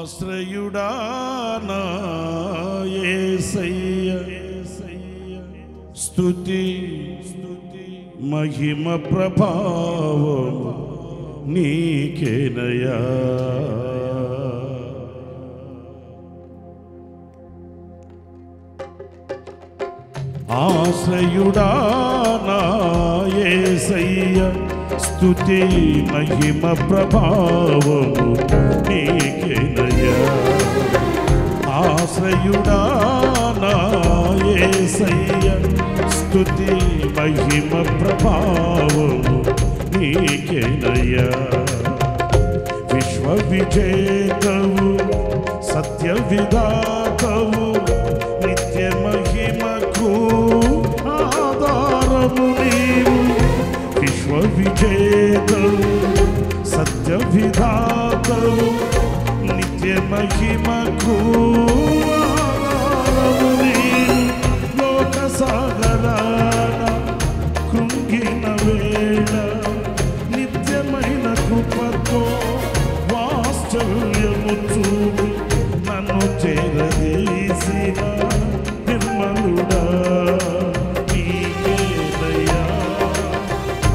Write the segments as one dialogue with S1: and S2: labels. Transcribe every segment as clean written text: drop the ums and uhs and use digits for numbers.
S1: ఆశ్రయుడా నా యేసయ్య స్తుతి మహిమ ప్రభావం నీకేనయ్యా. ఆశ్రయుడా నా యేసయ్య స్తుతి మహిమ ప్రభావము నీకేనయ్యా. ఆశ్రయుడా నా యేసయ్య స్తుతి మహిమ ప్రభావము నీకేనయ్యా. విశ్వ విజేతవు సత్య విధాతవు నిత్య మహిమకు ఆధారము నీవు. విశ్వ విజేతవు సత్య విధాతవు నిత్య మహిమకు ఆధారము నీవు. లోక సాగరాన కృంగిన వేళ నిత్యమైన కృపతో వాత్సల్యము చూడు నన్ను చేరదీసిన నిర్మలుడా నీకేనయ్యా.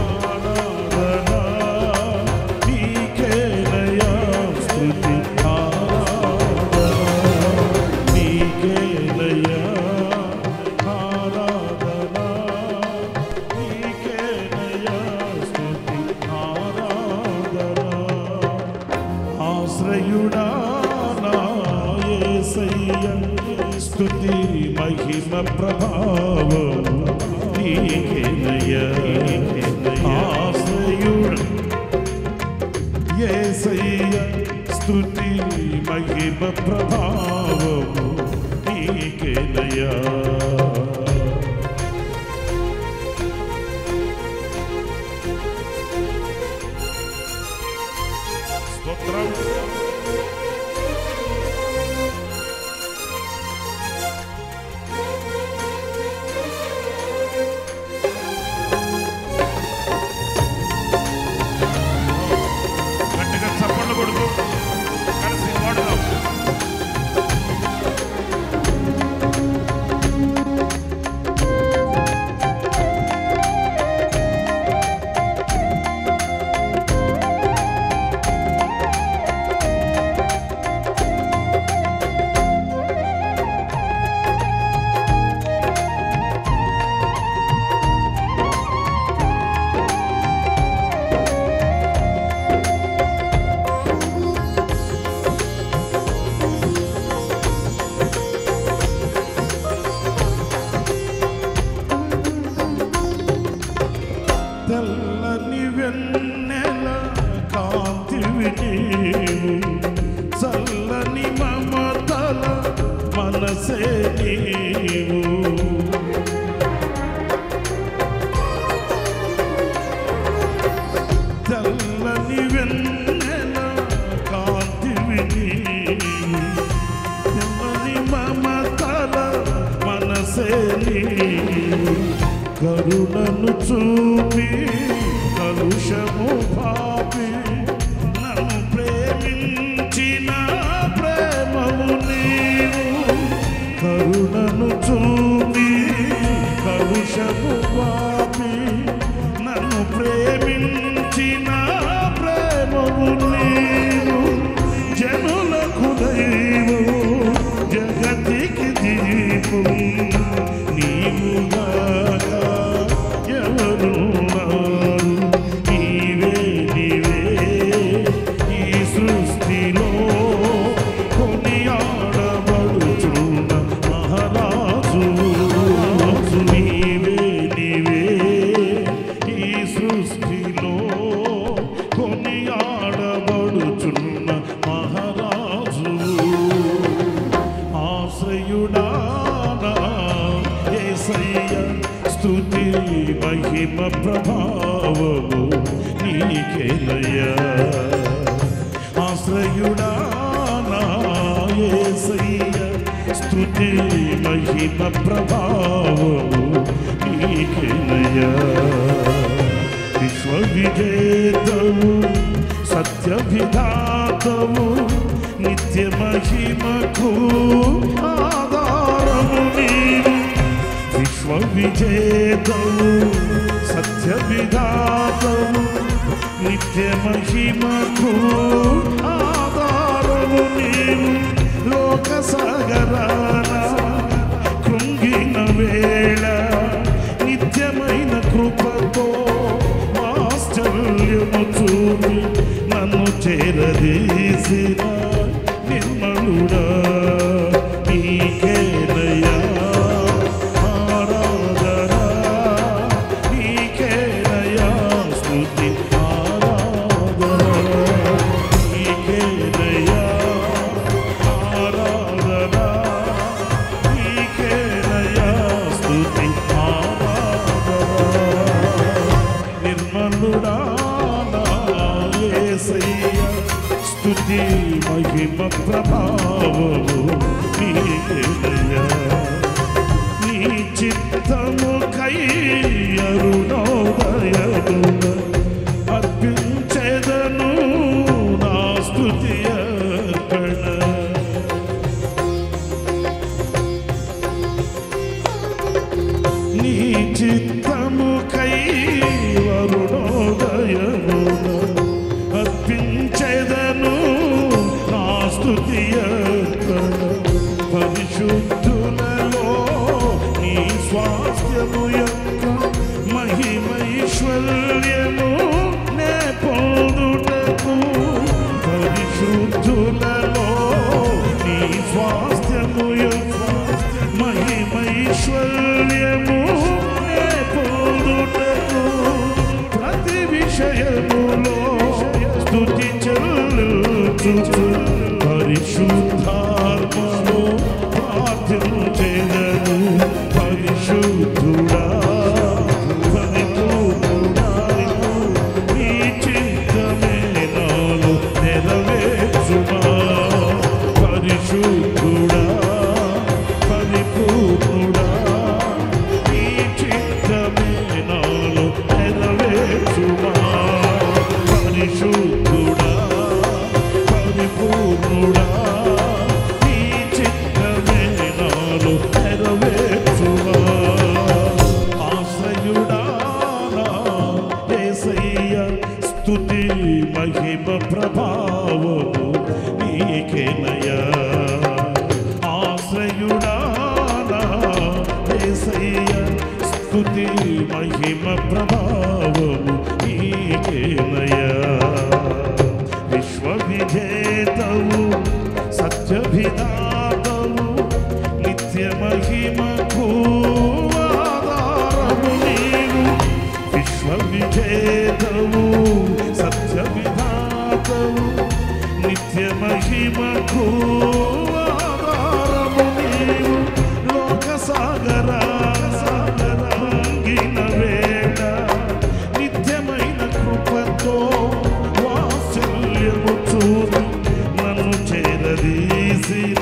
S1: ఆరాధన నీకేనయ్యా. స్తుతి ఆరాధన నీకేనయ్యా. ఆరాధన నీకేనయ్యా. స్తుతి ఆరాధన. ఆశ్రయుడా నా యేసయ్య స్తుతి మహిమ ప్రభావం నీకేనయ్యా. ఆశ్రయుడా యేసయ్య స్తుతి మహిమ ప్రభావం నీకేనయ్యా. స్తోత్రం. గట్టిగా చప్పట్లు కొడుతూ కలిసి పాడుదాం. తెల్లని వెన్నెల కాంతివి నీవు, చల్లని మమతల మనసే నీవు. తెల్లని వెన్నెల కాంతివి నీవు, తెల్లని మమతల మనసే నీవు. కరుణను చూపి కలుషము పాపి నన్ను ప్రేమించిన ప్రేమము నీవు. కరుణను చూపి కలుషము పాపి నన్ను ప్రేమించిన ప్రేమము నీవు. జనులకు దైవము జగతికి దీపం నీవుగాక ఎవరున్నారు. నీవే నీవే ఈ సృష్టిలో కొనియాడబడుచున్న మహారాజు. నీవే నీవే ఈ సృష్టిలో కొనియాడబడుచున్న మహారాజు. ఆశ్రయుడా నా యేసయ్య స్తుతి మహిమ ప్రభావము నీకేనయ్యా. ఆశ్రయుడా నా యేసయ్య స్తుతి మహిమ ప్రభావము నీకేనయ్యా. విశ్వ విజేతవు సత్య విధాతవు నిత్య నిత్య మహిమకు ఆధారము నీవు, విశ్వ విజేతవు సత్య విధాతవు, నిత్య మహిమకు ఆధారము నీవు, లోక సాగరాన కృంగిన వేళ నిత్యమైన కృపతో ఆశ్చర్యము చూపి నన్ను చేరదీసిన నిర్మలుడా నీకేనయ్యా ఆరాధన, నీకేనయ్యా స్తుతి ఆరాధన, నీకేనయ్యా ఆరాధన, నీకేనయ్యా స్తుతి ఆరాధన. నిర్మలుడా స్తుతి మహిమ ప్రభావము నీకేనయ్యా, నీ చిత్తముకై అరుణోదయమున అర్పించెదను నా స్తుతి అర్పణ. నీ చిత్తముకై అరుణోదయమున అర్పించెదను నా స్తుతి అర్పణ. పరిశుద్ధులలో నీ స్వాస్థ్యము యొక్క మహిమైశ్వర్యము నే పొందుటకు, పరిశుద్ధులలో నీ స్వాస్థ్యము యొక్క మహిమైశ్వర్యము నే పొందుటకు, ప్రతి విషయములో స్తుతి చెల్లుచు పరిశుద్ధాత్మను ప్రార్థించెదను. పరిశుద్ధుడా పరిపూర్ణుడా నీ చిత్తమే నాలో నెరవేర్చుమా. పరిశుద్ధుడా పరిపూర్ణుడా నీ చిత్తమే నాలో నెరవేర్చుమా. పరిశుద్ధుడా పరిపూర్ణుడా నీ చిత్తమే నాలో నెరవేర్చుమా. ఆశ్రయుడా నా యేసయ్య స్తుతి మహిమ ప్రభావము నీకేనయ్యా. ఆశ్రయుడా నా యేసయ్య స్తుతి మహిమ ప్రభావము నీకేనయ్యా. విశ్వ విజేతవు సత్య విధాతవు, నిత్య మహిమకు ఆధారము నీవు, విశ్వ విజేతవు సత్య విధాతవు, నిత్య మహిమకు ఆధారము నీవు, లోక సాగరాంగిన వేళ నిత్యమైన కృపతో వాత్సల్యము చూపి నన్ను చేరదీసిన